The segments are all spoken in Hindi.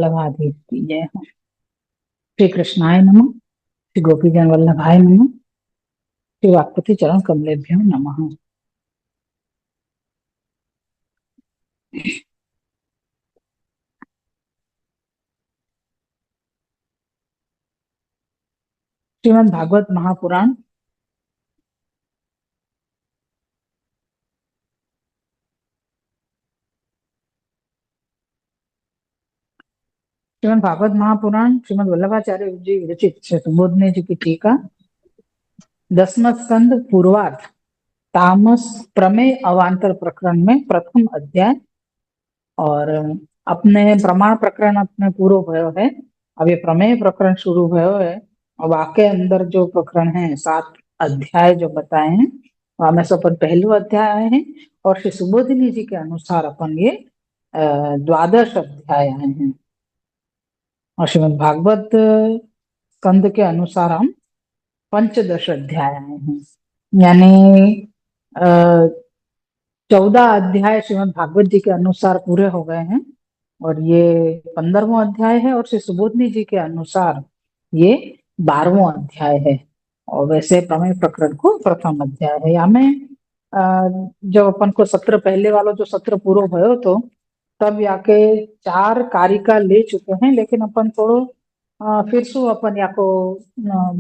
वल्लभाधीश की जय हो। श्री कृष्णाय नमः। श्री गोपीजन वल्लभाय नमः। श्री वाक्पति चरण कमलेभ्यो नमः। श्रीमद् भागवत महापुराण श्रीमद् भागवत महापुराण श्रीमद् वल्लभाचार्य जी विरचित सुबोधने जी की टीका 10वां स्कंद पूर्वार्ध तामस प्रमेय अवांतर प्रकरण में प्रथम अध्याय। और अपने प्रमाण प्रकरण अपने पूरो भयो है। अब ये प्रमेय प्रकरण शुरू भयो है। और वाक्य अंदर जो प्रकरण है 7 अध्याय जो बताए हैं वहां से अपन पहलो अध्याय आए हैं। और श्री सुबोधिनी जी के अनुसार अपन ये 12 अध्याय आए हैं। और श्रीमद् भागवत स्कंद के अनुसार हम 15 अध्याय आए हैं। यानी 14 अध्याय श्रीमद् भागवत जी के अनुसार पूरे हो गए हैं। और ये 15वां अध्याय है। और श्री सुबोधनी जी के अनुसार ये 12वां अध्याय है। और वैसे प्रमेय प्रकरण को प्रथम अध्याय है। या में जब अपन को सत्र पहले वाला जो सत्र पूरा भयो तो तब याके 4 कारिका ले चुके हैं। लेकिन अपन थोड़ो फिर से अपन याको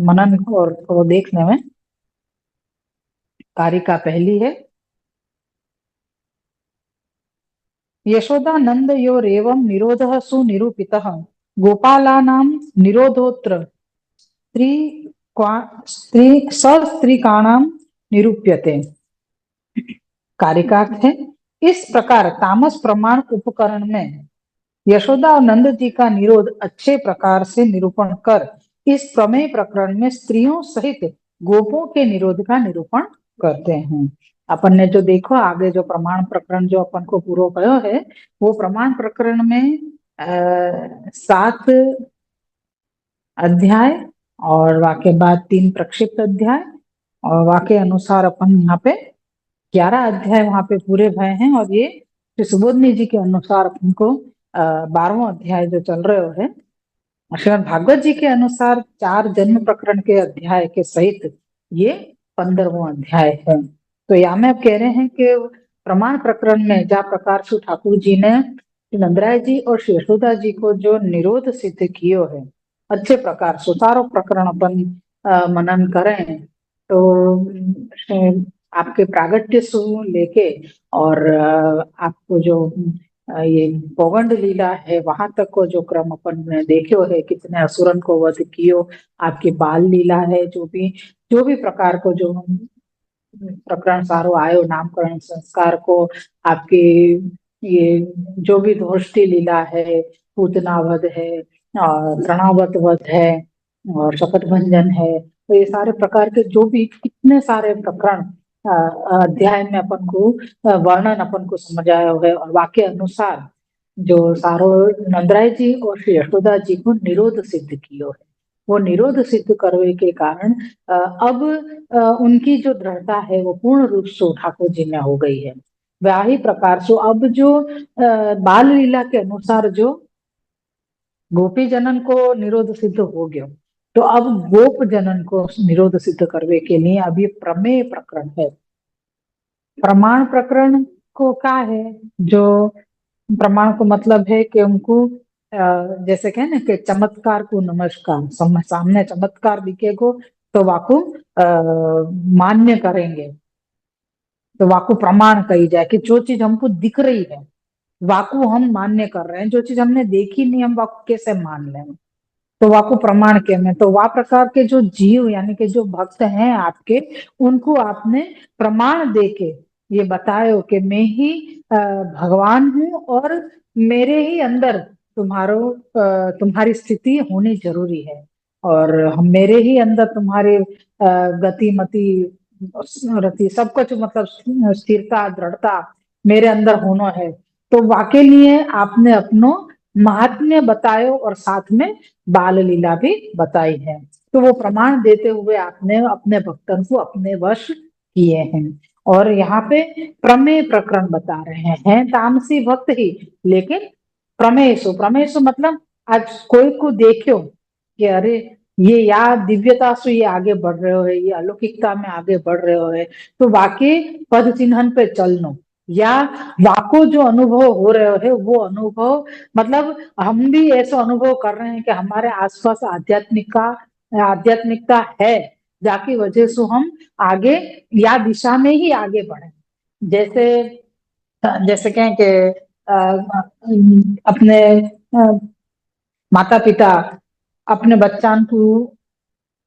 मनन और थोड़ो देखने में। कारिका पहली है यशोदानन्दयोरेवं निरोधः सुनिरूपितः गोपालानां निरोधोऽत्र सस्त्रीकाणां निरूप्यते। कारिकार्थ है इस प्रकार तामस प्रमाण उपकरण में यशोदा और नंद जी का निरोध अच्छे प्रकार से निरूपण कर इस प्रमेय प्रकरण में स्त्रियों सहित गोपों के निरोध का निरूपण करते हैं। अपन ने जो देखो आगे जो प्रमाण प्रकरण जो अपन को पूरा भयो है वो प्रमाण प्रकरण में 7 अध्याय और वाक्य बाद 3 प्रक्षिप्त अध्याय और वाक्य अनुसार अपन यहाँ पे 11 अध्याय वहां पे पूरे भय हैं। और ये श्री सुबोधनी जी के अनुसार अपन को 12वां अध्याय जो चल रहे है। श्रीमद् भागवत जी के अनुसार 4 जन्म प्रकरण के अध्याय के सहित ये 15वां अध्याय है। तो यहाँ में अब कह रहे हैं कि प्रमाण प्रकरण में जा प्रकार से ठाकुर जी ने नंदराय जी और श्री यशोदा जी को जो निरोध सिद्ध कियो है अच्छे प्रकार सुचारो प्रकरण अपन मनन करें तो आपके प्रागट्य से लेके और आपको जो ये पौगंड लीला है वहां तक को जो क्रम अपन ने देखो है कितने असुरन को वध कियो। आपकी बाल लीला है जो भी प्रकार को जो प्रकरण सारो आयो नामकरण संस्कार को आपकी ये जो भी धोष्टी लीला है पूतना वध है और तृणावत वध है और शपथ भंजन है। तो ये सारे प्रकार के जो भी कितने सारे प्रकरण अध्याय में अपन को वर्णन अपन को समझ आया है। और वाक्य अनुसार जो सारो नंदराय जी और श्री यशोदा जी को निरोध सिद्ध कियो है वो निरोध सिद्ध करने के कारण अब उनकी जो दृढ़ता है वो पूर्ण रूप से ठाकुर जी में हो गई है। वही प्रकार से अब जो बाल लीला के अनुसार जो गोपी जनन को निरोध सिद्ध हो गया तो अब गोप जनन को निरोध सिद्ध करने के लिए अभी प्रमेय प्रकरण है। प्रमाण प्रकरण को क्या है जो प्रमाण को मतलब है कि उनको जैसे कहे ना कि चमत्कार को नमस्कार सामने चमत्कार दिखेगो तो वाको मान्य करेंगे तो वाको प्रमाण कही जाए कि जो चीज हमको दिख रही है वाको हम मान्य कर रहे हैं। जो चीज हमने देखी नहीं हम वाको कैसे मान लें तो वाको प्रमाण के में तो वा प्रकार के जो जीव यानी कि जो भक्त हैं आपके उनको आपने प्रमाण देके ये बतायो कि मैं ही भगवान हूँ और मेरे ही अंदर तुम्हारी स्थिति होनी जरूरी है। और हम मेरे ही अंदर तुम्हारे गति मति रति सब कुछ मतलब स्थिरता दृढ़ता मेरे अंदर होना है। तो वाके लिए आपने अपनो महात्म्य बतायो और साथ में बाल लीला भी बताई है। तो वो प्रमाण देते हुए आपने अपने भक्तन को अपने वश किए हैं। और यहाँ पे प्रमेय प्रकरण बता रहे हैं तामसी भक्त ही लेकिन प्रमेयसु मतलब आज कोई को देखो कि अरे ये या दिव्यता से ये आगे बढ़ रहे हो है, ये अलौकिकता में आगे बढ़ रहे हो है, तो वाकई पद चिन्हन पे चलनो, या वाको जो अनुभव हो रहे हो वो अनुभव, मतलब हम भी ऐसा अनुभव कर रहे हैं कि हमारे आसपास आध्यात्मिकता है, जाकी वजह से हम आगे या दिशा में ही आगे बढ़े। जैसे जैसे कहें कि अपने माता पिता अपने बच्चान को,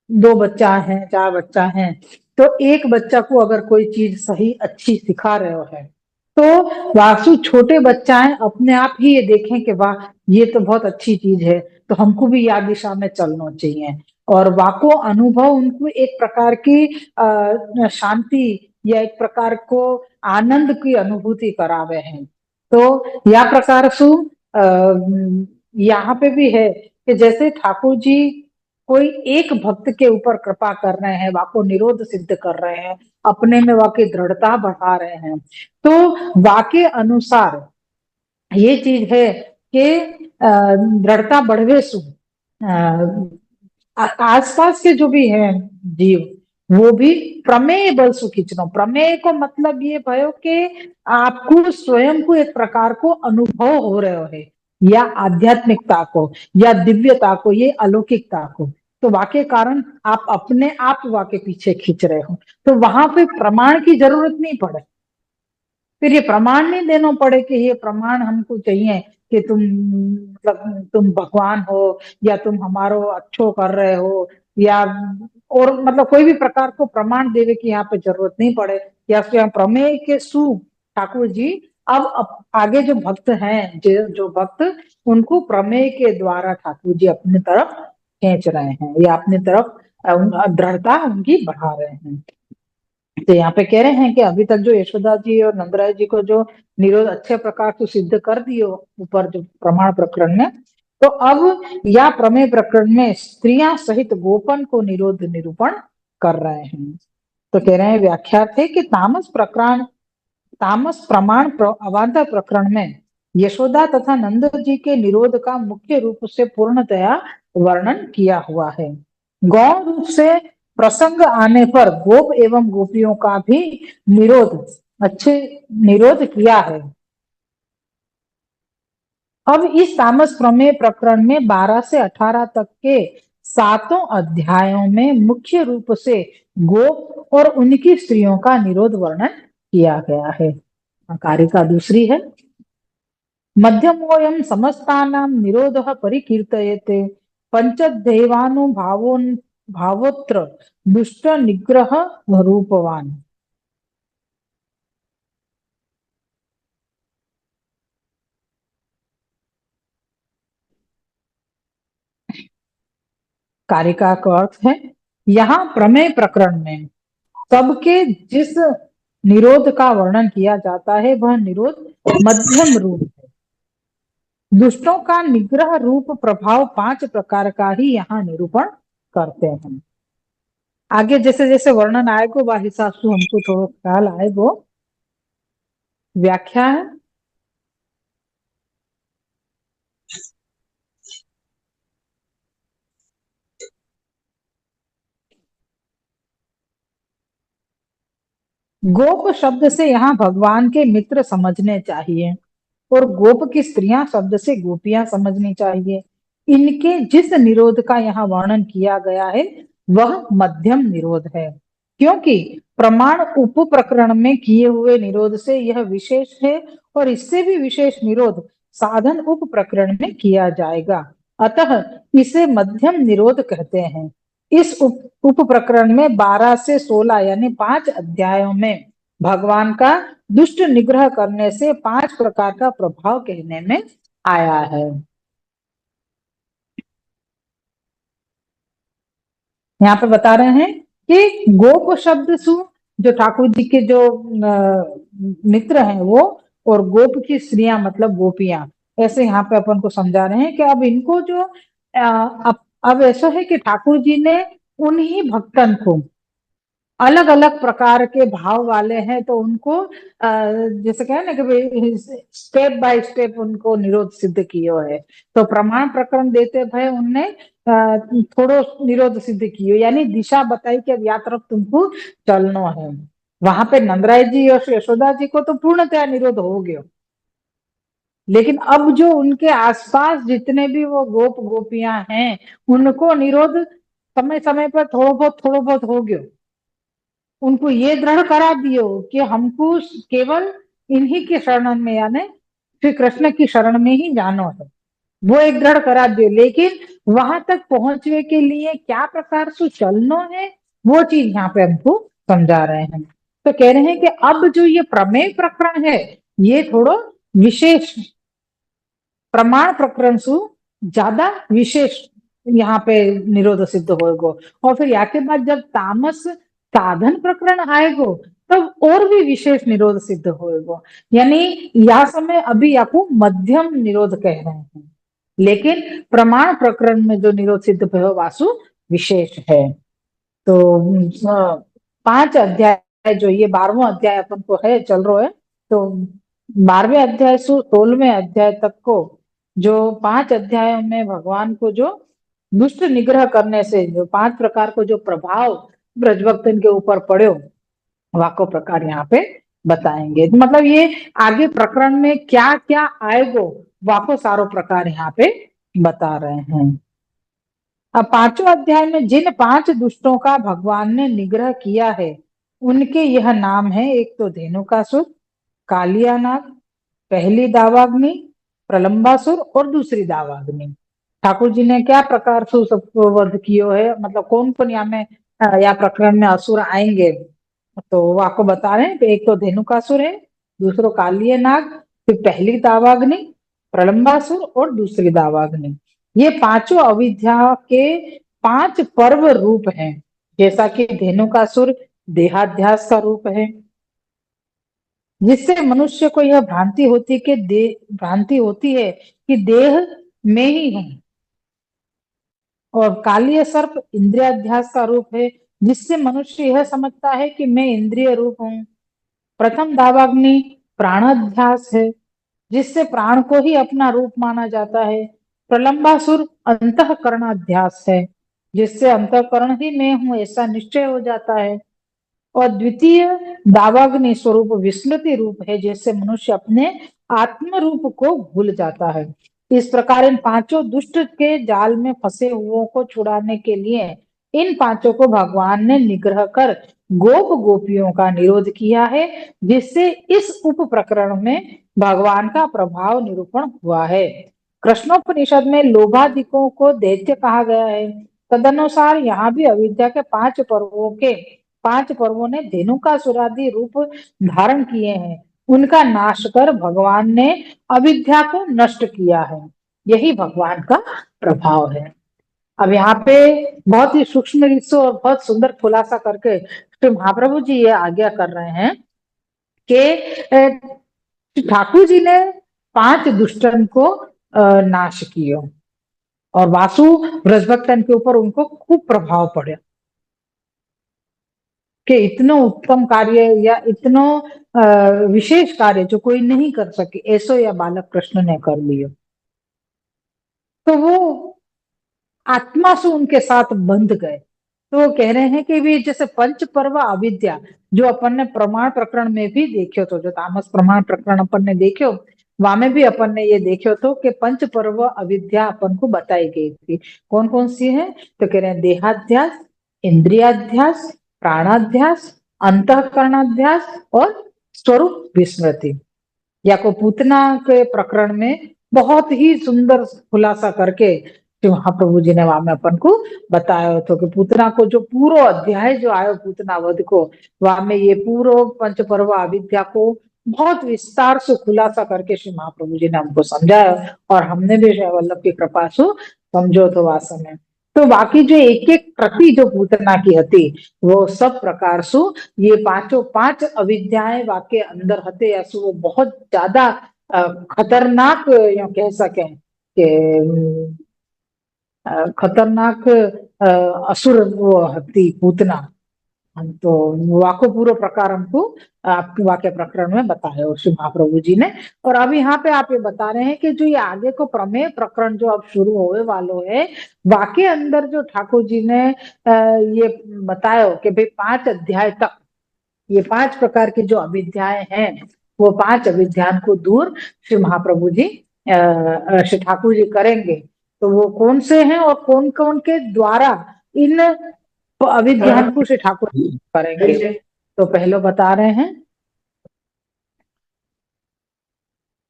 दो बच्चा है, चार बच्चा है, तो एक बच्चा को अगर कोई चीज सही अच्छी सिखा रहे हो है, तो वासु छोटे बच्चा है अपने आप ही ये देखें कि वाह ये तो बहुत अच्छी चीज है, तो हमको भी या दिशा में चलना चाहिए। और वाको अनुभव उनको एक प्रकार की शांति या एक प्रकार को आनंद की अनुभूति करावे हैं। तो या प्रकार सु यहाँ पे भी है कि जैसे ठाकुर जी कोई एक भक्त के ऊपर कृपा कर रहे हैं, वाको निरोध सिद्ध कर रहे हैं, अपने में वाके दृढ़ता बढ़ा रहे हैं, तो वाके अनुसार ये चीज है कि दृढ़ता बढ़वे सु आसपास के जो भी हैं जीव वो भी प्रमेय बल सु खींचना। प्रमेय को मतलब ये भयो कि आपको स्वयं को एक प्रकार को अनुभव हो रहे है, या आध्यात्मिकता को, या दिव्यता को, ये अलौकिकता को, तो वाके कारण आप अपने आप वाके पीछे खींच रहे हो, तो वहां पे प्रमाण की जरूरत नहीं पड़े। फिर ये प्रमाण नहीं देना पड़े कि ये प्रमाण हमको चाहिए कि तुम मतलब तुम भगवान हो, या तुम हमारो अच्छो कर रहे हो, या और मतलब कोई भी प्रकार को प्रमाण देवे की यहाँ पे जरूरत नहीं पड़े। या स्वयं प्रमेय के सु ठाकुर जी अब आगे जो भक्त हैं, जो भक्त उनको प्रमेय के द्वारा ठाकुर जी अपनी तरफ खींच रहे हैं, या अपनी तरफ दृढ़ता उनकी बढ़ा रहे हैं। तो यहाँ पे कह रहे हैं कि अभी तक जो यशोदा जी और नंदराय जी को जो निरोध अच्छे प्रकार से सिद्ध कर दियो ऊपर जो प्रमाण प्रकरण में, तो अब या प्रमेय प्रकरण में स्त्रियां सहित गोपन को निरोध निरूपण कर रहे हैं। तो कह रहे हैं व्याख्या थे कि तामस प्रमाण अवान्तर प्रकरण में यशोदा तथा नंद जी के निरोध का मुख्य रूप से पूर्णतया वर्णन किया हुआ है। गौण रूप से प्रसंग आने पर गोप एवं गोपियों का भी निरोध अच्छे निरोध किया है। अब इस तामस प्रमेय प्रकरण में 12 से 18 तक के सातों अध्यायों में मुख्य रूप से गोप और उनकी स्त्रियों का निरोध वर्णन किया गया है। कारिका दूसरी है, मध्यमोऽयं समस्तानां निरोधः परिकीर्तयते पंचदैवानुभावो भावोत्र दुष्ट निग्रह रूपवान। कारिका का अर्थ है, यहाँ प्रमेय प्रकरण में सबके जिस निरोध का वर्णन किया जाता है वह निरोध मध्यम रूप है। दुष्टों का निग्रह रूप प्रभाव 5 प्रकार का ही यहाँ निरूपण करते हैं। आगे जैसे जैसे वर्णन आएगो वह हिसाब से हमको थोड़ा ख्याल आएगो। व्याख्या है, गोप शब्द से यहाँ भगवान के मित्र समझने चाहिए, और गोप की स्त्रियां शब्द से गोपियां समझनी चाहिए। इनके जिस निरोध का यहाँ वर्णन किया गया है वह मध्यम निरोध है, क्योंकि प्रमाण उप प्रकरण में किए हुए निरोध से यह विशेष है, और इससे भी विशेष निरोध साधन उप प्रकरण में किया जाएगा, अतः इसे मध्यम निरोध कहते हैं। इस उप प्रकरण में 12 से 16 यानी 5 अध्यायों में भगवान का दुष्ट निग्रह करने से 5 प्रकार का प्रभाव कहने में आया है। यहाँ पे बता रहे हैं कि गोप शब्द सु जो ठाकुर जी के जो मित्र हैं वो, और गोप की स्त्रियां मतलब गोपियां, ऐसे यहाँ पे अपन को समझा रहे हैं कि अब इनको जो अब ऐसा है कि ठाकुर जी ने उन्हीं भक्तन को अलग अलग प्रकार के भाव वाले हैं, तो उनको जैसे कहे ना कि स्टेप बाय स्टेप उनको निरोध सिद्ध कियो है। तो प्रमाण प्रकरण देते भय उनने थोड़ो निरोध सिद्ध कियो, यानी दिशा बताई कि अब या तरफ तुमको चलना है। वहां पे नंदराय जी और यशोदा जी को तो पूर्णतया निरोध हो गया, लेकिन अब जो उनके आसपास जितने भी वो गोप गोपियां हैं, उनको निरोध समय समय पर थोड़ा बहुत हो गयो। उनको ये दृढ़ करा दियो कि हमको केवल इन्हीं के शरण में, यानी श्री कृष्ण की शरण में ही जाना है। वो एक दृढ़ करा दियो, लेकिन वहां तक पहुंचने के लिए क्या प्रकार से चलना है, वो चीज यहाँ पे हमको समझा रहे हैं। तो कह रहे हैं कि अब जो ये प्रमेय प्रकरण है, ये थोड़ा विशेष प्रमाण प्रकरण सु ज्यादा विशेष यहाँ पे निरोध सिद्ध होएगो। और फिर यहाँ के बाद जब तामस साधन प्रकरण आएगो, तब और भी विशेष निरोध सिद्ध होएगो। यानी यह समय अभी आपको मध्यम निरोध कह रहे हैं, लेकिन प्रमाण प्रकरण में जो निरोध सिद्ध भयो वासु विशेष है। तो 5 अध्याय जो ये 12वां अध्याय अपन को है चल रहा है, तो 12वें अध्याय से 16वें अध्याय तक को जो 5 अध्यायों में भगवान को जो दुष्ट निग्रह करने से जो 5 प्रकार को जो प्रभाव ब्रजभक्तन के ऊपर पड़े, वाको प्रकार यहाँ पे बताएंगे। तो मतलब ये आगे प्रकरण में क्या क्या आएगो, वाको सारो प्रकार यहाँ पे बता रहे हैं। अब 5वें अध्याय में जिन 5 दुष्टों का भगवान ने निग्रह किया है, उनके यह नाम है। एक तो धेनुकासुर, कालिया नाग, पहली दावाग्नि, प्रलंबासुर और दूसरी दावाग्नि। ठाकुर जी ने क्या प्रकार से सबको वध कियो है, मतलब कौन कौन यहाँ में या प्रकरण में असुर आएंगे, तो वो आपको बता रहे हैं। एक तो धेनुकासुर है, दूसरो कालिया नाग, फिर पहली दावाग्नि, प्रलंबासुर और दूसरी दावाग्नि। ये पांचों अविद्या के 5 पर्व रूप हैं। जैसा कि धेनुकासुर देहाध्यास का रूप है, जिससे मनुष्य को यह भ्रांति होती है कि देह में ही हूं। और कालीय सर्प इंद्रियाध्यास का रूप है, जिससे मनुष्य यह समझता है कि मैं इंद्रिय रूप हूं। प्रथम दावाग्नि प्राणाध्यास है, जिससे प्राण को ही अपना रूप माना जाता है। प्रलंबासुर अंतःकरणाध्यास है, जिससे अंतःकरण ही मैं हूं ऐसा निश्चय हो जाता है। और द्वितीय दावाग्नि स्वरूप विस्मृति रूप है, जिससे मनुष्य अपने आत्म रूप को भूल जाता है। इस प्रकार इन 5 दुष्ट के जाल में फंसे हुओं को छुड़ाने के लिए इन 5 को भगवान ने निग्रह कर गोप गोपियों का निरोध किया है, जिससे इस उप प्रकरण में भगवान का प्रभाव निरूपण हुआ है। कृष्णोपनिषद में लोभाधिकों को दैत्य कहा गया है। तदनुसार यहाँ भी अविद्या के 5 पर्वों ने धेनुकासुरादि रूप धारण किए हैं। उनका नाश कर भगवान ने अविद्या को नष्ट किया है। यही भगवान का प्रभाव है। अब यहाँ पे बहुत ही सूक्ष्म रीत से और बहुत सुंदर खुलासा करके श्री महाप्रभु जी ये आज्ञा कर रहे हैं कि ठाकुर जी ने 5 दुष्टन को नाश किया, और वासु ब्रजभक्तन के ऊपर उनको खूब प्रभाव पड़े कि इतनो उत्तम कार्य या इतनो विशेष कार्य जो कोई नहीं कर सके, ऐसो या बालक कृष्ण ने कर लियो। तो वो आत्मा से उनके साथ बंध गए। तो वो कह रहे हैं कि भी जैसे 5 पर्व अविद्या जो अपन ने प्रमाण प्रकरण में भी देखो, तो जो तामस प्रमाण प्रकरण अपन ने देखो, वहां में भी अपन ने ये देखो तो कि 5 पर्व अविद्या अपन को बताई गई थी। कौन कौन सी है, तो कह रहे हैं देहाध्यास, इंद्रियाध्यास, प्राणाध्यास, अंतःकरणाध्यास और स्वरूप विस्मृति। या को पूतना के प्रकरण में बहुत ही सुंदर खुलासा करके कि महाप्रभु जी ने वहां में अपन को बताया तो कि पूतना को जो पूरा अध्याय जो आयो पूतना वध को, वहां में ये पूरा 5 पर्व अविद्या को बहुत विस्तार से खुलासा करके श्री महाप्रभु जी ने हमको समझाया, और हमने भी श्री वल्लभ की कृपा से समझो तो वास्तव में। तो बाकी जो एक एक प्रति जो पूतना की हती, वो सब प्रकार से ये 5 अविद्याएं वाके अंदर हते, ऐसे वो बहुत ज्यादा खतरनाक यो कह सके कि खतरनाक असुर वो हती पूतना। तो वाको पूर्व प्रकार हमको आपके वाक्य प्रकरण में बताया श्री महाप्रभु जी ने। और अब यहाँ पे आप ये बता रहे हैं कि जो ये आगे को प्रमेय प्रकरण जो अब शुरू होने वालो है, वाके अंदर जो ठाकुर जी ने ये बताया कि भाई 5 अध्याय तक ये 5 प्रकार की जो अविद्याएं हैं, वो 5 अविद्याओं को दूर श्री महाप्रभु जी श्री ठाकुर जी करेंगे। तो वो कौन से हैं और कौन कौन के द्वारा इन अविद्यान को श्री ठाकुर करेंगे। तो पहले बता रहे हैं,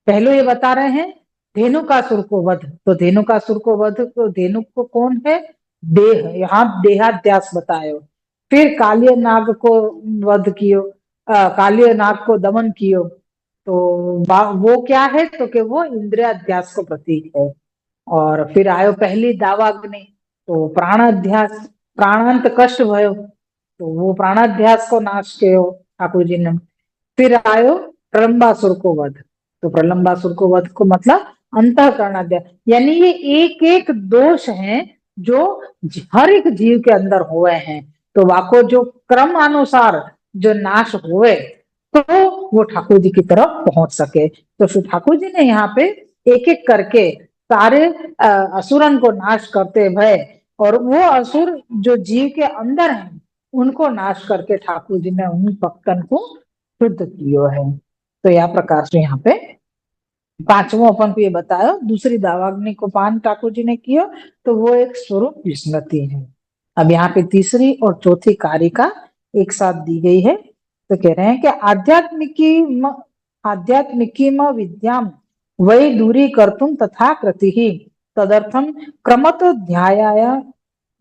पहले ये बता रहे हैं धेनुकासुर को वध। तो धेनुकासुर को वध, तो धेनु को कौन है, देह, यहाँ देहाध्यास बतायो। फिर कालिय नाग को वध कियो, कालिय नाग को दमन कियो। तो वो क्या है, तो कि वो इंद्रियाध्यास को प्रतीक है। और फिर आयो पहली दावाग्नि, तो प्राणाध्यास, प्राणांत कष्ट भयो, तो वो प्राणाध्यास को नाश कियो ठाकुर जी ने। फिर आयो प्रलंबासुर को वध, तो प्रलंबासुर को वध को मतलब अंतःकरणाध्याय, यानी ये एक एक दोष हैं जो हर एक जीव के अंदर हुए हैं, तो वाको जो क्रम अनुसार जो नाश हुए, तो वो ठाकुर जी की तरफ पहुंच सके। तो श्री ठाकुर जी ने यहाँ पे एक एक करके सारे असुरन को नाश करते भय, और वो असुर जो जीव के अंदर हैं उनको नाश करके ठाकुर जी ने उन भक्तन को शुद्ध कियो है। तो यह प्रकार से यहाँ पे पांचवों अपन को ये बताया, दूसरी दावाग्नि को पान ठाकुर जी ने किया, तो वो एक स्वरूप विस्मृति है। अब यहाँ पे तीसरी और चौथी कारिका एक साथ दी गई है। तो कह रहे हैं कि आध्यात्मिकी विद्याम वै दूरी कर्तुम तथा कृति तदर्थम क्रमतो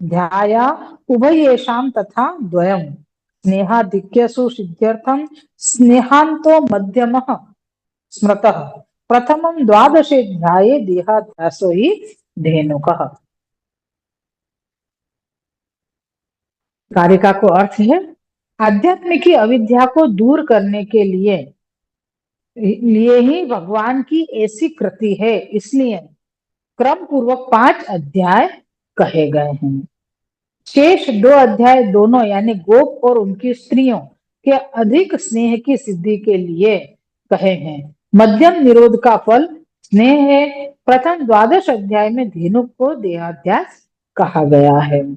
ध्याया उभयेषां तथा द्वयम स्नेहाधिक्यसु सिद्ध्यर्थम स्नेहांतो मध्यमः स्मृतः प्रथमं द्वादशेऽध्याये देहाध्यासो हि धेनुकः। कारिका को अर्थ है, आध्यात्म की अविद्या को दूर करने के लिए ही भगवान की ऐसी कृति है, इसलिए क्रम पूर्वक 5 अध्याय कहे गए हैं। शेष 2 अध्याय दोनों यानी गोप और उनकी स्त्रियों के अधिक स्नेह की सिद्धि के लिए कहे हैं। मध्यम निरोध का फल स्नेह है। प्रथम 12 अध्याय में धेनु को देहाध्यास कहा गया है।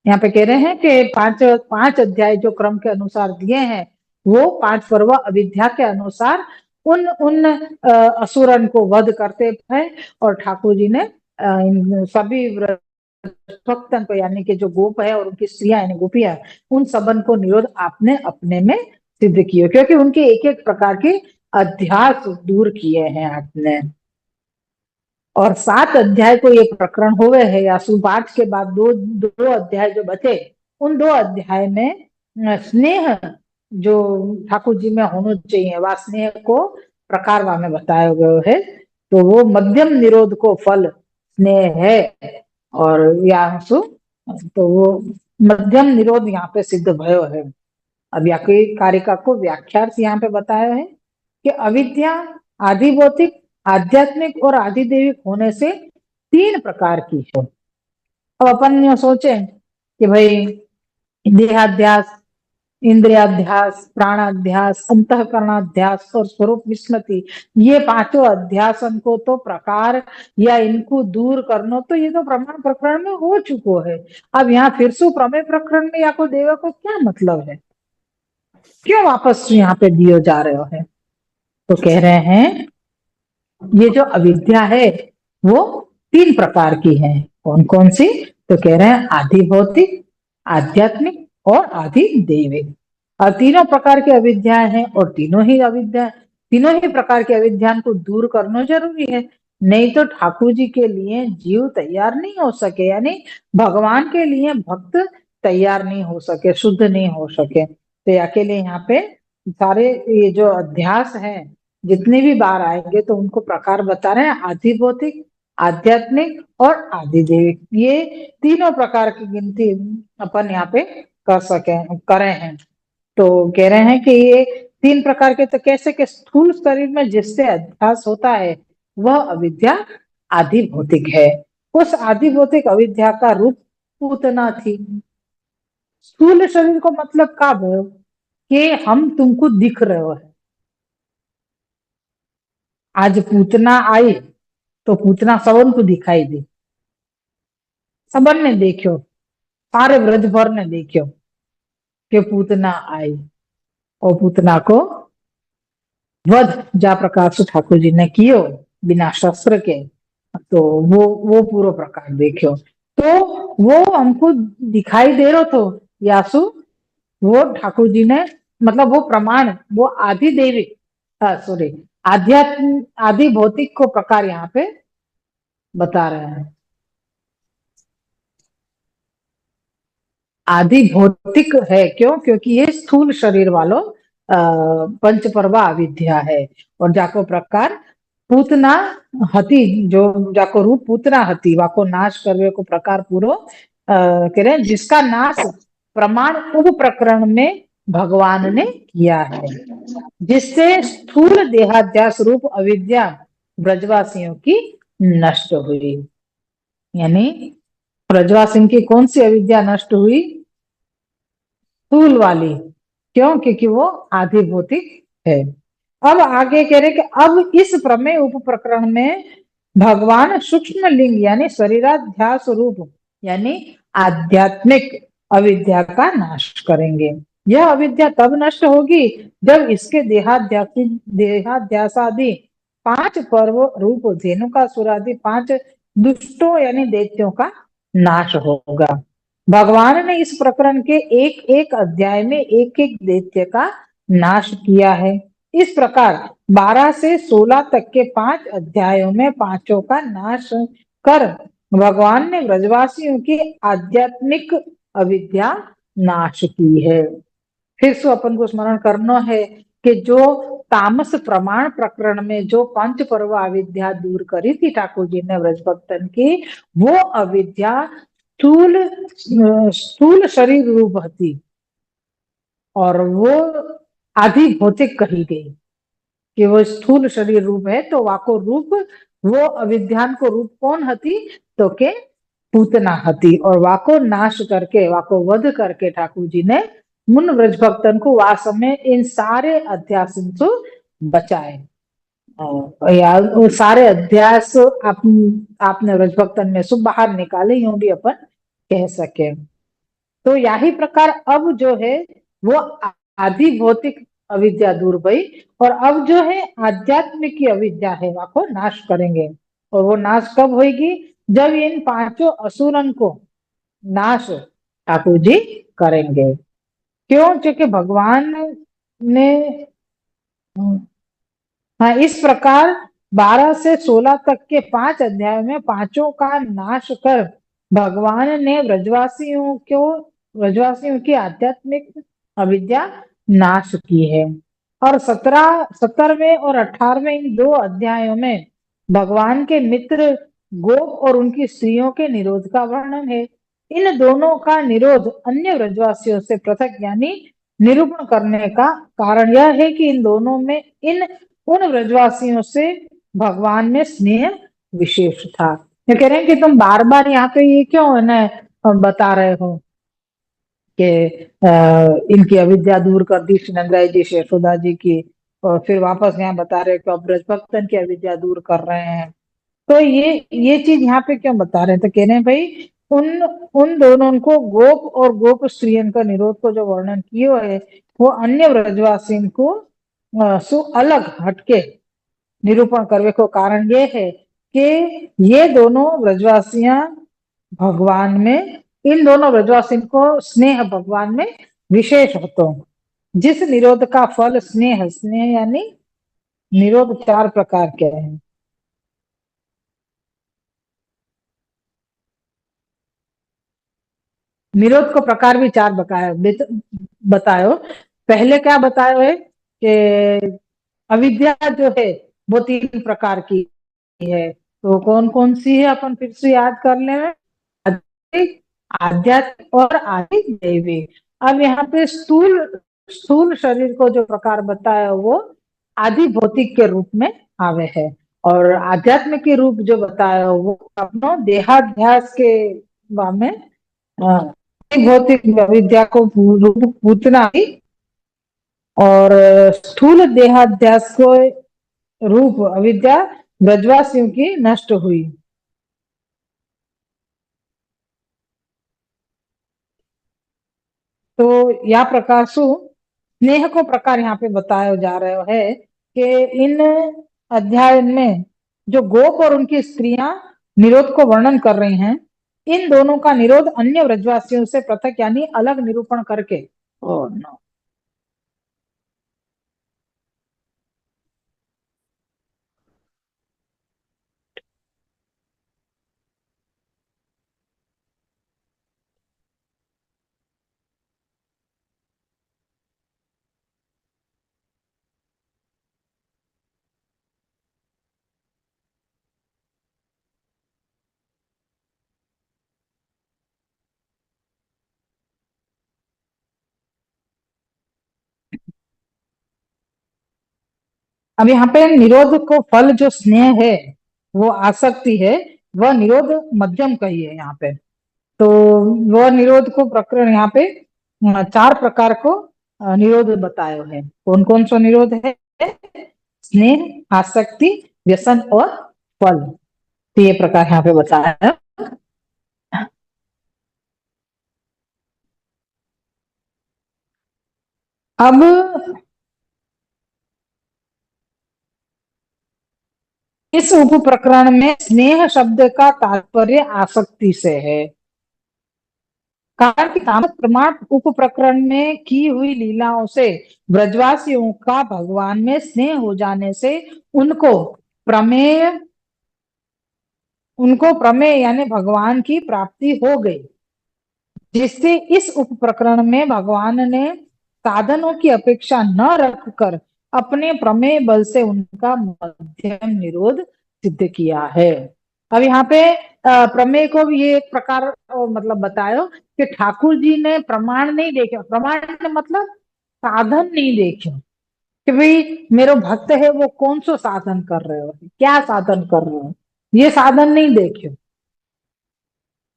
यहाँ पे कह रहे हैं कि 5 अध्याय जो क्रम के अनुसार दिए हैं, वो 5 पर्व अविद्या के अनुसार उन उन असुरन को वध करते हैं, और ठाकुर जी ने इन सभी भक्तन को यानी कि जो गोप है और उनकी स्त्रियां यानी गोपियां, उन सबन को निरोध आपने अपने में सिद्ध किए, क्योंकि उनके एक एक प्रकार के अध्यास दूर किए हैं आपने। और 7 अध्याय को ये प्रकरण हो गए है, या सुपाठ के बाद दो अध्याय जो बचे, उन 2 अध्याय में स्नेह जो ठाकुर जी में होना चाहिए, वह स्नेह को प्रकार में बताया गया है। तो वो मध्यम निरोध को फल स्नेह है, और या तो वो मध्यम निरोध यहाँ पे सिद्ध भयो है। अब यहाँ कारिका को व्याख्यार्थ यहाँ पे बताया है कि अविद्या आदि भौतिक, आध्यात्मिक और आदिदेविक होने से 3 प्रकार की है। अब अपन ये सोचे कि भाई देहाध्यास, इंद्रियाध्यास, प्राणाध्यास, अंतःकरणाध्यास और स्वरूप विस्मृति, ये 5 अध्यासन को तो प्रकार या इनको दूर करना, तो ये तो प्रमाण प्रकरण में हो चुको है। अब यहाँ फिर से प्रमेय प्रकरण में या को देवा को क्या मतलब है, क्यों वापस यहाँ पे दिए जा रहे हो है। तो कह रहे हैं ये जो अविद्या है वो 3 प्रकार की है। कौन कौन सी, तो कह रहे हैं आदि भौतिक, आध्यात्मिक और आदि दैविक। और तीनों प्रकार की अविद्याएं हैं, और तीनों ही प्रकार की अविद्या को दूर करना जरूरी है। नहीं तो ठाकुर जी के लिए जीव तैयार नहीं हो सके, यानी भगवान के लिए भक्त तैयार नहीं हो सके, शुद्ध नहीं हो सके। तो अकेले यहाँ पे सारे ये जो अध्यास हैं जितने भी बार आएंगे तो उनको प्रकार बता रहे हैं, आदि भौतिक, आध्यात्मिक और आदि दैविक। ये तीनों प्रकार की गिनती अपन यहाँ पे कर सके करे हैं। तो कह रहे हैं कि ये 3 प्रकार के, तो कैसे कि स्थूल शरीर में जिससे अध्यास होता है वह अविद्या आदि भौतिक है। उस आदि भौतिक अविद्या का रूप पूतना थी, स्थूल शरीर को मतलब का भयो कि हम तुमको दिख रहे हो है। आज पूतना आई तो पूतना सबन को दिखाई दी, सबन ने देखो, सारे ब्रज भर ने देखो कि पूतना आई, और पूतना को वध जा प्रकार से ठाकुर जी ने कियो बिना शस्त्र के, तो वो पूरा प्रकार देखो। तो वो हमको दिखाई दे रहा तो यासु, वो ठाकुर जी ने मतलब वो प्रमाण, वो आदि देवी, सॉरी, आध्यात्म आदि भौतिक को प्रकार यहाँ पे बता रहे हैं। आदि भौतिक है क्यों? क्योंकि ये स्थूल शरीर वालों पंच पर्वा अविद्या है। और जाको प्रकार पूतना हती, जो जाको रूप पूतना हती, वाको नाश करवे को प्रकार पूरो कह रहे हैं, जिसका नाश प्रमाण उप प्रकरण में भगवान ने किया है, जिससे स्थूल देहाध्यास रूप अविद्या ब्रजवासियों की नष्ट हुई। यानी ब्रजवासियों की कौन सी अविद्या नष्ट हुई? स्थूल वाली। क्यों? क्योंकि वो आधि भौतिक है। अब आगे कह रहे कि अब इस प्रमेय उप प्रकरण में भगवान सूक्ष्म लिंग यानी शरीराध्यास रूप यानी आध्यात्मिक अविद्या का नाश करेंगे। यह अविद्या तब नष्ट होगी जब इसके देहाध्यासादि पांच पर्व रूप धेनुकासुरादि पांच दुष्टों यानी दैत्यों का नाश होगा। भगवान ने इस प्रकरण के एक एक अध्याय में एक एक दैत्य का नाश किया है। इस प्रकार 12 से 16 तक के 5 अध्यायों में पांचों का नाश कर भगवान ने ब्रजवासियों की आध्यात्मिक अविद्या नाश की है। फिर से अपन को स्मरण करना है कि जो तामस प्रमाण प्रकरण में जो पंच पर्व अविद्या दूर करी थी ठाकुर जी ने ब्रज भक्तन की, वो अविद्या स्थूल स्थूल शरीर रूप थी और वो आधि भौतिक कही गई कि वो स्थूल शरीर रूप है। तो वाको रूप वो अविद्यान को रूप कौन हती? तो के पूतना हती। और वाको नाश करके, वाको वध करके ठाकुर जी ने मुन ब्रज भक्तन को वास में इन सारे अध्यास से बचाए। या वो सारे अध्यास आपने ब्रज भक्तन में से बाहर निकाले, यूं भी अपन कह सके। तो यही प्रकार अब जो है वो आदि भौतिक अविद्या दूर गई, और अब जो है आध्यात्मिक की अविद्या है वह नाश करेंगे। और वो नाश कब होगी? जब इन पांचों असुरन को नाश ठाकुर जी करेंगे। क्यों? क्योंकि भगवान ने, हाँ, इस प्रकार 12 से 16 तक के 5 अध्याय में पांचों का नाश कर भगवान ने ब्रजवासियों की आध्यात्मिक अविद्या नाश की है। और 17वें और 18वें इन दो अध्यायों में भगवान के मित्र गोप और उनकी स्त्रियों के निरोध का वर्णन है। इन दोनों का निरोध अन्य ब्रजवासियों से पृथक यानी निरूपण करने का कारण यह है कि इन दोनों में उन ब्रजवासियों से भगवान में स्नेह विशेष था। ये कह रहे हैं कि तुम बार बार यहाँ पे ये क्यों है ना बता रहे हो कि इनकी अविद्या दूर कर दी नंदराय जी से यशोदा जी की, और फिर वापस यहाँ बता रहे कि अब ब्रज भक्तन की अविद्या दूर कर रहे हैं। तो ये चीज यहाँ पे क्यों बता रहे हैं? तो कह रहे हैं भाई उन उन दोनों को गोप और गोप स्त्रियन का निरोध को जो वर्णन किया है वो अन्य ब्रजवासियों को सु अलग हटके निरूपण करने को कारण ये है कि ये दोनों ब्रजवासियां भगवान में, इन दोनों ब्रजवासियों को स्नेह भगवान में विशेष होतो। जिस निरोध का फल स्नेह, स्नेह यानी निरोध 4 प्रकार के हैं। निरोध को प्रकार भी 4 बतायो। पहले क्या बतायो है कि अविद्या जो है वो 3 प्रकार की है। तो कौन कौन सी है अपन फिर से याद कर ले। आध्यात्मिक, आध्यात्मिक और आदि दैवी। अब यहाँ पे स्थूल स्थूल शरीर को जो प्रकार बताया वो आदि भौतिक के रूप में आवे है, और आध्यात्मिक के रूप जो बताया वो अपनो देहाध्यास के में भौतिक अविद्या को रूप पूतना और स्थूल देहाध्यास को रूप अविद्या ब्रजवासियों की नष्ट हुई। तो या प्रकाशु स्नेह को प्रकार यहाँ पे बताया जा रहा है कि इन अध्याय में जो गोप और उनकी स्त्रियां निरोध को वर्णन कर रही हैं, इन दोनों का निरोध अन्य ब्रजवासियों से पृथक यानी अलग निरूपण करके। Oh no. अब यहाँ पे निरोध को फल जो स्नेह है, वो आसक्ति है, वह निरोध मध्यम कही है यहाँ पे। तो वह निरोध को प्रकरण यहाँ पे चार प्रकार को निरोध बतायो है। कौन कौन सा निरोध है? स्नेह, आसक्ति, व्यसन और फल। तो ये प्रकार यहाँ पे बताया है। अब इस उप प्रकरण में स्नेह शब्द का तात्पर्य आसक्ति से है। कारण कि कामक प्रमाण उप प्रकरण में की हुई लीलाओं से ब्रजवासियों का भगवान में स्नेह हो जाने से उनको प्रमेय यानी भगवान की प्राप्ति हो गई, जिससे इस उप प्रकरण में भगवान ने साधनों की अपेक्षा न रखकर अपने प्रमेय बल से उनका मध्यम निरोध सिद्ध किया है। अब यहाँ पे प्रमेय को भी ये एक प्रकार मतलब बतायो कि ठाकुर जी ने प्रमाण नहीं देखे। प्रमाण मतलब साधन नहीं देखे कि भाई मेरा भक्त है वो कौन सा साधन कर रहे हो, क्या साधन कर रहे हो, ये साधन नहीं देखे।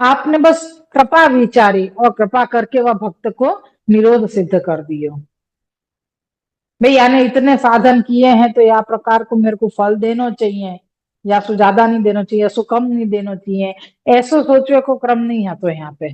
आपने बस कृपा विचारी और कृपा करके वह भक्त को निरोध सिद्ध कर दियो। भाई यानी इतने साधन किए हैं तो या प्रकार को मेरे को फल देना चाहिए, या सु ज्यादा नहीं देना चाहिए, सु कम नहीं देना चाहिए, ऐसा सोचने को क्रम नहीं है। तो यहाँ पे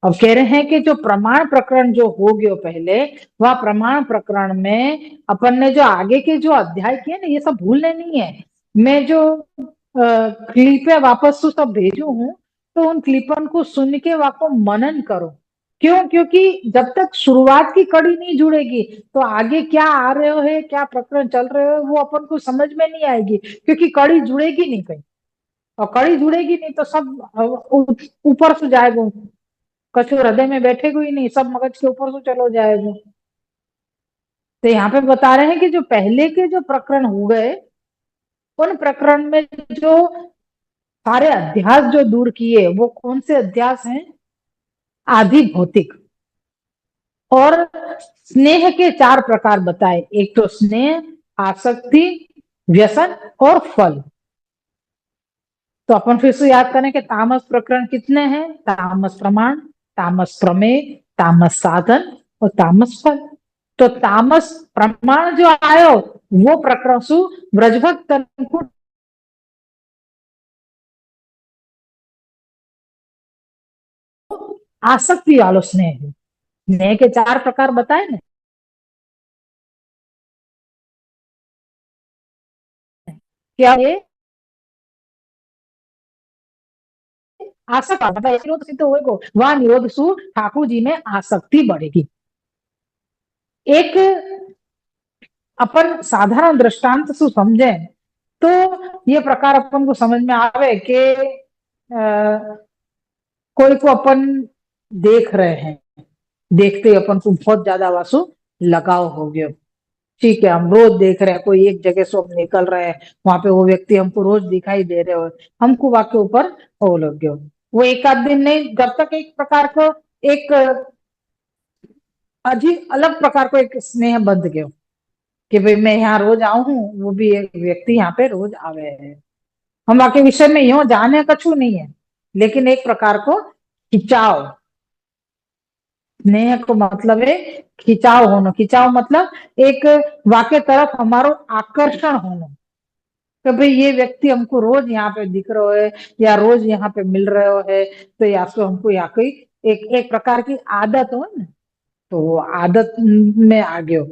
अब कह रहे हैं कि जो प्रमाण प्रकरण जो हो गयो पहले, वह प्रमाण प्रकरण में अपन ने जो आगे के जो अध्याय किए ना, ये सब भूलने नहीं है। मैं जो क्लिप है वापस तो सब भेजू हूँ, तो उन क्लिपन को सुन के वाको मनन करो। क्यों? क्योंकि जब तक शुरुआत की कड़ी नहीं जुड़ेगी तो आगे क्या आ रहे हो है, क्या प्रकरण चल रहे हो, वो अपन को समझ में नहीं आएगी, क्योंकि कड़ी जुड़ेगी नहीं कहीं। और कड़ी जुड़ेगी नहीं तो सब ऊपर से जाएगा, कछु हृदय में बैठेगा ही नहीं, सब मगज के ऊपर से चलो जाएगा। तो यहाँ पे बता रहे हैं कि जो पहले के जो प्रकरण हो गए, उन प्रकरण में जो सारे अध्यास जो दूर किए, वो कौन से अध्यास हैं? आदि भौतिक। और स्नेह के चार प्रकार बताए, एक तो स्नेह, आसक्ति, व्यसन और फल। तो अपन फिर से याद करें कि तामस प्रकरण कितने हैं? तामस प्रमाण, तामस प्रमेय, तामस साधन और तामस फल। तो तामस प्रमाण जो आयो वो प्रकरण सु ब्रजभक्त को आसक्ति वालो स्नेह है। स्नेह के चार प्रकार बताए ना, क्या ये आसक्ति मतलब निरोध सिद्ध होएगो, वह निरोध सु ठाकुर जी में आसक्ति बढ़ेगी। एक अपन साधारण दृष्टांत से समझे तो ये प्रकार अपन को समझ में आवे कि कोई को अपन देख रहे हैं, देखते ही अपन को बहुत ज्यादा वासु लगाव हो गया। ठीक है, हम रोज देख रहे हैं, कोई एक जगह से हम निकल रहे हैं, वहां पे वो व्यक्ति हमको रोज दिखाई दे रहे हो, हमको वहां के ऊपर वो लग गया। वो एक आध दिन नहीं, जब तक एक प्रकार को एक अजीब अलग प्रकार को एक स्नेह बंध गया कि भाई मैं यहाँ रोज आऊ हूँ, वो भी एक व्यक्ति यहाँ पे रोज आवे है। हम आपके विषय में यो जाने कछु नहीं है, लेकिन एक प्रकार को खिंचाव स्नेह को मतलब है खिंचाव होना। खिंचाव मतलब एक वाक्य तरफ हमारो आकर्षण होना, कि भाई ये व्यक्ति हमको रोज यहाँ पे दिख रहा है या रोज यहाँ पे मिल रहे है, तो या तो हमको या कोई एक एक प्रकार की आदत हो ना, तो वो आदत में आ गयो,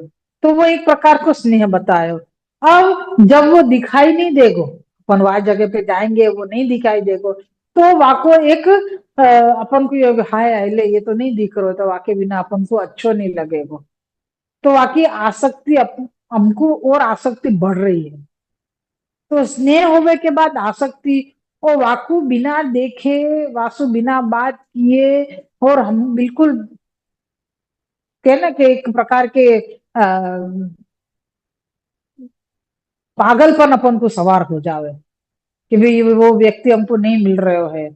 तो वो एक प्रकार को स्नेह बतायो। अब जब वो दिखाई नहीं देगो, अपन वहां जगह पे जाएंगे वो नहीं दिखाई देगो, तो वाको एक अपन को ये हाय अले ये तो नहीं दिख रहा, तो वाके बिना अपन को अच्छो नहीं लगेगो, तो वाकी आसक्ति हमको और आसक्ति बढ़ रही है। तो स्नेह होवे के बाद आसक्ति, और वाकु बिना देखे, वासु बिना बात किए, और हम बिल्कुल कहना कि एक प्रकार के पागलपन अपन को सवार हो जावे, कि भाई वो व्यक्ति हमको नहीं मिल रहे है,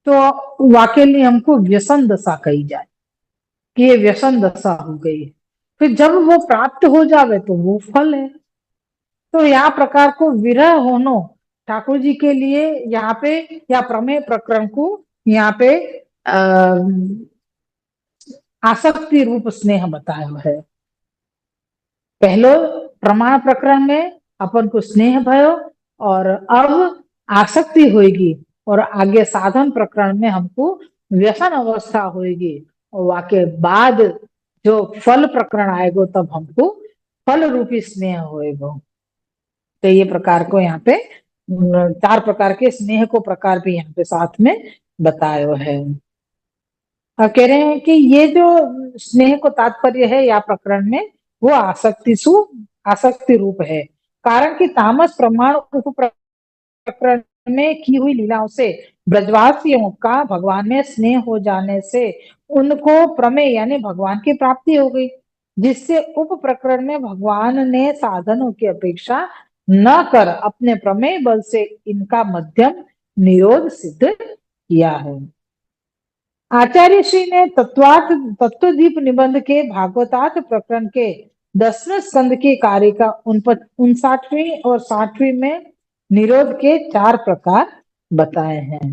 तो वाकई में हमको व्यसन दशा कही जाए कि ये व्यसन दशा हो गई है। फिर जब वो प्राप्त हो जावे तो वो फल है। तो यहाँ प्रकार को विरह होनो ठाकुर जी के लिए यहाँ पे, या प्रमेय प्रकरण को यहाँ पे आसक्ति रूप स्नेह बताया है। पहलो प्रमाण प्रकरण में अपन को स्नेह भयो, और अब आसक्ति होगी, और आगे साधन प्रकरण में हमको व्यसन अवस्था होगी, और वाके बाद जो फल प्रकरण आएगो तब हमको फल रूपी स्नेह होएगो। तो ये प्रकार को यहाँ पे चार प्रकार के स्नेह को प्रकार भी यहाँ पे साथ में बतायो है। अब कह रहे हैं कि ये जो स्नेह को तात्पर्य है या प्रकरण में, वो आसक्ति रूप है। कारण कि तामस प्रमाण उप प्रकरण में की हुई लीलाओं से ब्रजवासियों का भगवान में स्नेह हो जाने से उनको प्रमेय यानी भगवान की प्राप्ति हो गई, जिससे उप प्रकरण में भगवान ने साधनों की अपेक्षा न कर अपने प्रमेय बल से इनका मध्यम निरोध सिद्ध किया है। आचार्य श्री ने तत्वदीप निबंध के भागवतार्थ प्रकरण के 10वें स्कंद के कार्य का 59वीं और 60वीं में निरोध के 4 प्रकार बताए हैं।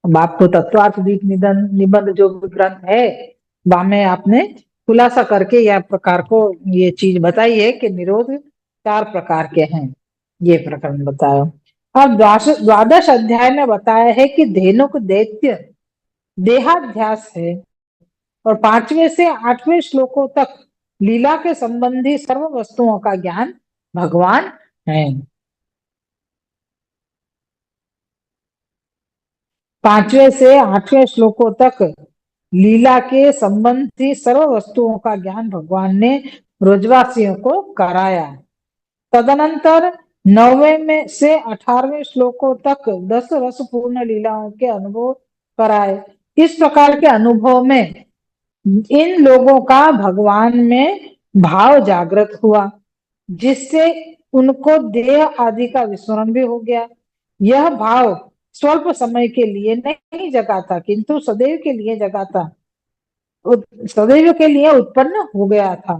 अब आपको तत्वार्थ दीप निबंध जो ग्रंथ है, वहां में आपने खुलासा करके यह प्रकार को ये चीज बताई है कि निरोध 4 प्रकार के हैं, ये प्रकरण बताया। अब द्वादश अध्याय में बताया है कि धेनुक दैत्य देहाध्यास है, और 5वें से 8वें श्लोकों तक लीला के संबंधी सर्व वस्तुओं का ज्ञान भगवान है। 5वें से 8वें श्लोकों तक लीला के संबंधी सर्व वस्तुओं का ज्ञान भगवान ने ब्रजवासियों को कराया। तदनंतर 9वें में से 18वें श्लोकों तक 10 रस पूर्ण लीलाओं के अनुभव कराए। इस प्रकार के अनुभव में इन लोगों का भगवान में भाव जागृत हुआ, जिससे उनको देह आदि का विस्मरण भी हो गया। यह भाव स्वल्प समय के लिए नहीं जगा था, किंतु सदैव के लिए जगा था, सदैव के लिए उत्पन्न हो गया था।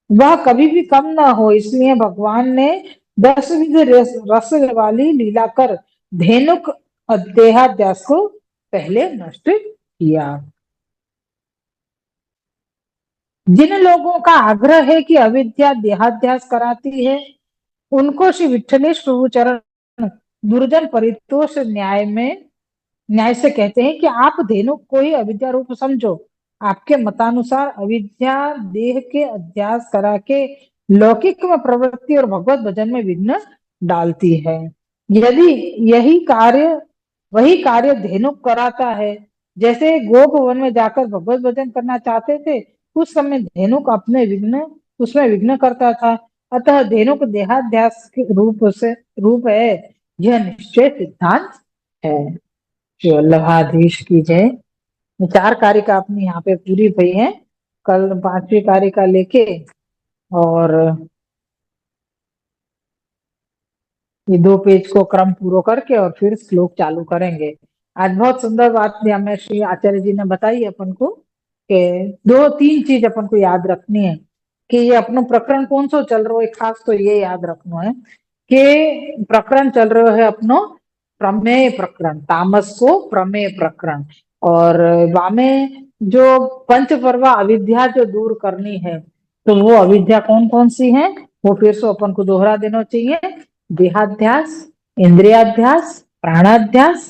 वह कभी भी कम ना हो, इसलिए भगवान ने 10 विध रस वाली लीला कर धेनुक देहाध्यास को पहले नष्ट किया। जिन लोगों का आग्रह है कि अविद्या देहाध्यास कराती है, उनको श्री विठलेश प्रभु चरण दुर्जन परितोष न्याय से कहते हैं कि आप धेनु को ही अविद्या रूप समझो। आपके मतानुसार अविद्या देह के अध्यास करा के लौकिक में प्रवृत्ति और भगवत भजन में विघ्न डालती है। यदि यही कार्य वही कार्य धेनुक कराता है, जैसे गोप वन में जाकर भगवत भजन करना चाहते थे, उस समय धेनुक अपने विघ्न उसमें विघ्न करता था। अतः धेनुक देहाध्यास के रूप है, यह निश्चय सिद्धांत है। श्री वल्लभाधीश की जय। 4 कारिका अपनी यहाँ पे पूरी हुई है। कल 5वीं कारिका लेके और ये 2 पेज को क्रम पूरा करके और फिर श्लोक चालू करेंगे। आज बहुत सुंदर बात हमें श्री आचार्य जी ने बताई अपन को कि 2-3 चीज अपन को याद रखनी है, कि ये अपनो प्रकरण कौन सो चल रहा है। खास तो ये याद रखना है कि प्रकरण चल रहा है अपनो प्रमेय प्रकरण, तामस को प्रमेय प्रकरण, और वामे जो पंच पर्व अविद्या जो दूर करनी है, तो वो अविद्या कौन कौन सी है, वो फिर से अपन को दोहरा देना चाहिए। देहाध्यास, इंद्रियाध्यास, प्राणाध्यास